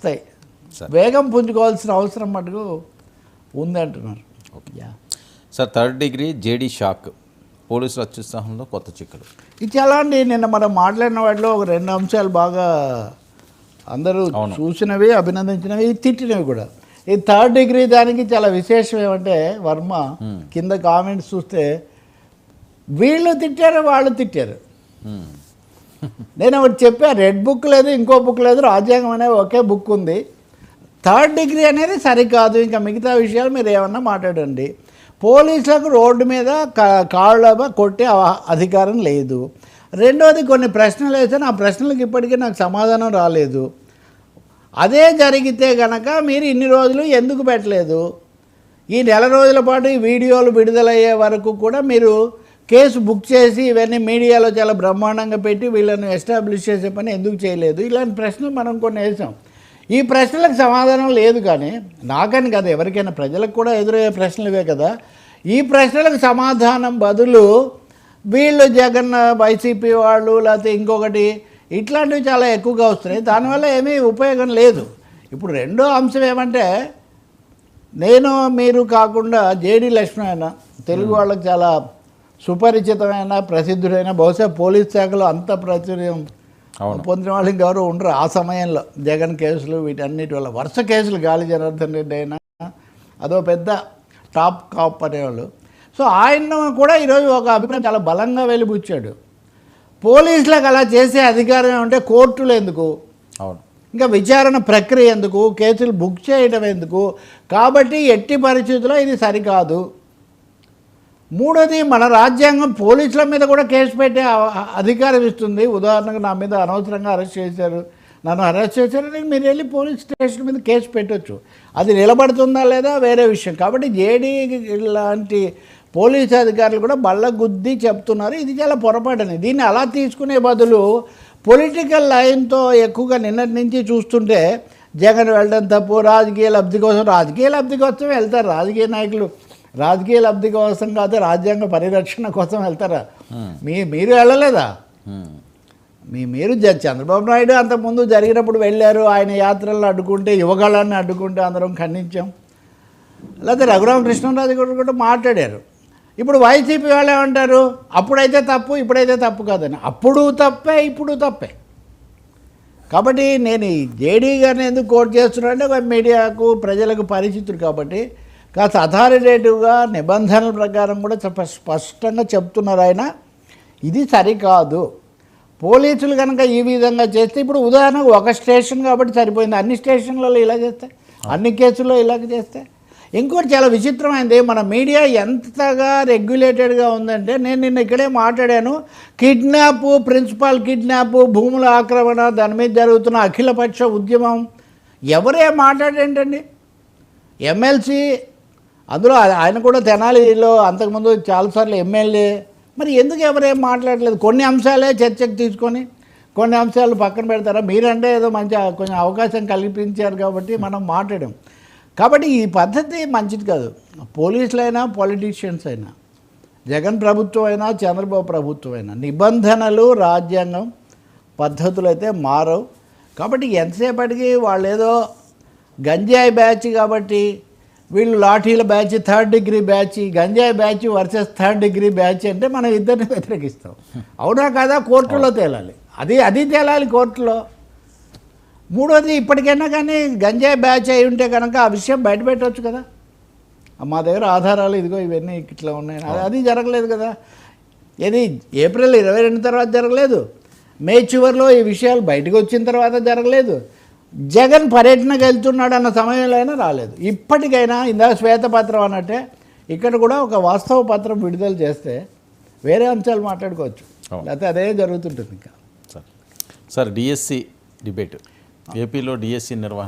వస్తాయి. వేగం పుంజుకోవాల్సిన అవసరం మటుకు ఉంది అంటున్నారు. Sir, 3rd degree JD shock, పోలీసుల అత్యుత్సాహంలో కొత్త చిక్కులు. ఇది చాలా అండి. నిన్న మనం మాట్లాడిన వాటిలో ఒక 2 అంశాలు బాగా అందరూ చూసినవి, అభినందించినవి, తిట్టినవి కూడా. ఈ 3rd డిగ్రీ దానికి చాలా విశేషం ఏమంటే, వర్మ కింద కామెంట్స్ చూస్తే వీళ్ళు తిట్టారు, వాళ్ళు తిట్టారు. నేను ఒకటి చెప్పా, రెడ్ బుక్ లేదు, ఇంకో బుక్ లేదు, రాజ్యాంగం అనేది ఒకే బుక్ ఉంది. 3rd డిగ్రీ అనేది సరికాదు, ఇంకా మిగతా విషయాలు మీరు ఏమన్నా మాట్లాడండి. పోలీసులకు రోడ్డు మీద కాళ్ళ కొట్టే అధికారం లేదు. రెండోది, కొన్ని ప్రశ్నలు వేసాను, ఆ ప్రశ్నలకు ఇప్పటికీ నాకు సమాధానం రాలేదు. అదే జరిగితే కనుక మీరు ఇన్ని రోజులు ఎందుకు పెట్టలేదు? ఈ నెల రోజుల పాటు ఈ వీడియోలు విడుదలయ్యే వరకు కూడా మీరు కేసు బుక్ చేసి ఇవన్నీ మీడియాలో చాలా బ్రహ్మాండంగా పెట్టి వీళ్ళని ఎస్టాబ్లిష్ చేసే పని ఎందుకు చేయలేదు? ఇలాంటి ప్రశ్నలు మనం కొన్ని వేసాం. ఈ ప్రశ్నలకు సమాధానం లేదు. కానీ నాకని కదా, ఎవరికైనా ప్రజలకు కూడా ఎదురయ్యే ప్రశ్నలు ఇవే కదా. ఈ ప్రశ్నలకు సమాధానం బదులు వీళ్ళు జగన్, వైసీపీ వాళ్ళు, లేకపోతే ఇంకొకటి, ఇట్లాంటివి చాలా ఎక్కువగా వస్తున్నాయి. దానివల్ల ఏమీ ఉపయోగం లేదు. ఇప్పుడు రెండో అంశం ఏమంటే, నేను మీరు కాకుండా జేడీ లక్ష్మణ్ ఆయన తెలుగు వాళ్ళకి చాలా సుపరిచితమైన, ప్రసిద్ధుడైన, బహుశా పోలీస్ శాఖలో అంత ప్రాచుర్యం పొందిన వాళ్ళు ఇంకెవరు ఉండరు. ఆ సమయంలో జగన్ కేసులు వీటన్నిటి వల్ల వరుస కేసులు, గాలి జనార్దన్ రెడ్డి అయినా అదో పెద్ద టాప్ కాప్ అనేవాళ్ళు. సో ఆయన కూడా ఈరోజు ఒక అభిప్రాయం చాలా బలంగా వెలిబుచ్చాడు. పోలీసులకు అలా చేసే అధికారం ఉంటే కోర్టులు ఎందుకు, ఇంకా విచారణ ప్రక్రియ ఎందుకు, కేసులు బుక్ చేయడం ఎందుకు? కాబట్టి ఎట్టి పరిస్థితుల్లో ఇది సరికాదు. మూడోది, మన రాజ్యాంగం పోలీసుల మీద కూడా కేసు పెట్టే అధికారం ఇస్తుంది. ఉదాహరణకు నా మీద అనవసరంగా అరెస్ట్ చేశారు, నన్ను అరెస్ట్ చేశారని మీరు వెళ్ళి పోలీస్ స్టేషన్ మీద కేసు పెట్టవచ్చు. అది నిలబడుతుందా లేదా వేరే విషయం. కాబట్టి జేడీ లాంటి పోలీసు అధికారులు కూడా బల్ల గుద్ది చెప్తున్నారు, ఇది చాలా పొరపాటని. దీన్ని అలా తీసుకునే బదులు పొలిటికల్ లైన్తో ఎక్కువగా నిన్నటి నుంచి చూస్తుంటే జగన్ వెళ్ళడం తప్పు, రాజకీయ లబ్ధి కోసం వెళ్తారు రాజకీయ నాయకులు. రాజకీయ లబ్ధి కోసం కాదు, రాజ్యాంగ పరిరక్షణ కోసం వెళ్తారా? మీరు వెళ్ళలేదా? మీరు చంద్రబాబు నాయుడు అంతకుముందు జరిగినప్పుడు వెళ్ళారు, ఆయన యాత్రలను అడ్డుకుంటే, యువగాళ్ళని అడ్డుకుంటే అందరం ఖండించాం. లేకపోతే రఘురామకృష్ణరాజు కూడా మాట్లాడారు. ఇప్పుడు వైసీపీ వాళ్ళు ఏమంటారు, అప్పుడైతే తప్పు, ఇప్పుడైతే తప్పు కాదని. అప్పుడు తప్పే, ఇప్పుడు తప్పే. కాబట్టి నేను ఈ జేడీ గారిని ఎందుకు కోట్ చేస్తున్నానంటే, ఒక మీడియాకు, ప్రజలకు పరిచితుడు కాబట్టి కాస్త అథారిటేటివ్గా నిబంధనల ప్రకారం కూడా స్పష్టంగా చెప్తున్నారు ఆయన, ఇది సరికాదు. పోలీసులు కనుక ఈ విధంగా చేస్తే, ఇప్పుడు ఉదాహరణకు ఒక స్టేషన్ కాబట్టి సరిపోయింది, అన్ని స్టేషన్లలో ఇలా చేస్తే, అన్ని కేసుల్లో ఇలాగ చేస్తే. ఇంకోటి చాలా విచిత్రమైనది, మన మీడియా ఎంతగా రెగ్యులేటెడ్గా ఉందంటే, నేను నిన్న ఇక్కడే మాట్లాడాను, కిడ్నాప్, ప్రిన్సిపాల్ కిడ్నాప్, భూముల ఆక్రమణ, దాని మీద జరుగుతున్న అఖిలపక్ష ఉద్యమం, ఎవరే మాట్లాడేంటండి? ఎమ్మెల్సీ, అందులో ఆయన కూడా తెనాలిలో అంతకుముందు చాలాసార్లు ఎమ్మెల్యే. మరి ఎందుకు ఎవరేం మాట్లాడలేదు? కొన్ని అంశాలే చర్చకు తీసుకొని కొన్ని అంశాలు పక్కన పెడతారా? మీరంటే ఏదో మంచి కొంచెం అవకాశం కల్పించారు కాబట్టి మనం మాట్లాడాం. కాబట్టి ఈ పద్ధతి మంచిది కాదు. పోలీసులైనా, పొలిటీషియన్స్ అయినా, జగన్ ప్రభుత్వం అయినా, చంద్రబాబు ప్రభుత్వం అయినా, నిబంధనలు, రాజ్యాంగం, పద్ధతులు అయితే మారవు. కాబట్టి ఎంతసేపటికి వాళ్ళు ఏదో గంజాయి బ్యాచ్ కాబట్టి వీళ్ళు లాఠీల బ్యాచ్, 3rd డిగ్రీ బ్యాచ్, గంజాయి batch versus 3rd degree batch అంటే మనం ఇద్దరిని వ్యతిరేకిస్తాం. అవునా కదా? కోర్టులో తేలాలి, అది తేలాలి కోర్టులో. మూడోది, ఇప్పటికైనా కానీ గంజాయి బ్యాచ్ అయి ఉంటే కనుక ఆ విషయం బయటపెట్టవచ్చు కదా. మా దగ్గర ఆధారాలు ఇదిగో ఇవన్నీ ఇట్లా ఉన్నాయి, అది జరగలేదు కదా. ఇది ఏప్రిల్ 22 తర్వాత జరగలేదు, మే చివరిలో ఈ విషయాలు బయటకు వచ్చిన తర్వాత జరగలేదు, జగన్ పర్యటనకు వెళ్తున్నాడు అన్న సమయంలో అయినా రాలేదు. ఇప్పటికైనా ఇందాక శ్వేతపత్రం అన్నట్టే ఇక్కడ కూడా ఒక వాస్తవ పత్రం విడుదల చేస్తే వేరే అంశాలు మాట్లాడుకోవచ్చు, లేకపోతే అదే జరుగుతుంటుంది ఇంకా. సార్, డిఎస్సి డిబేట్, ఏపీలో డిఎస్సి నిర్వహణ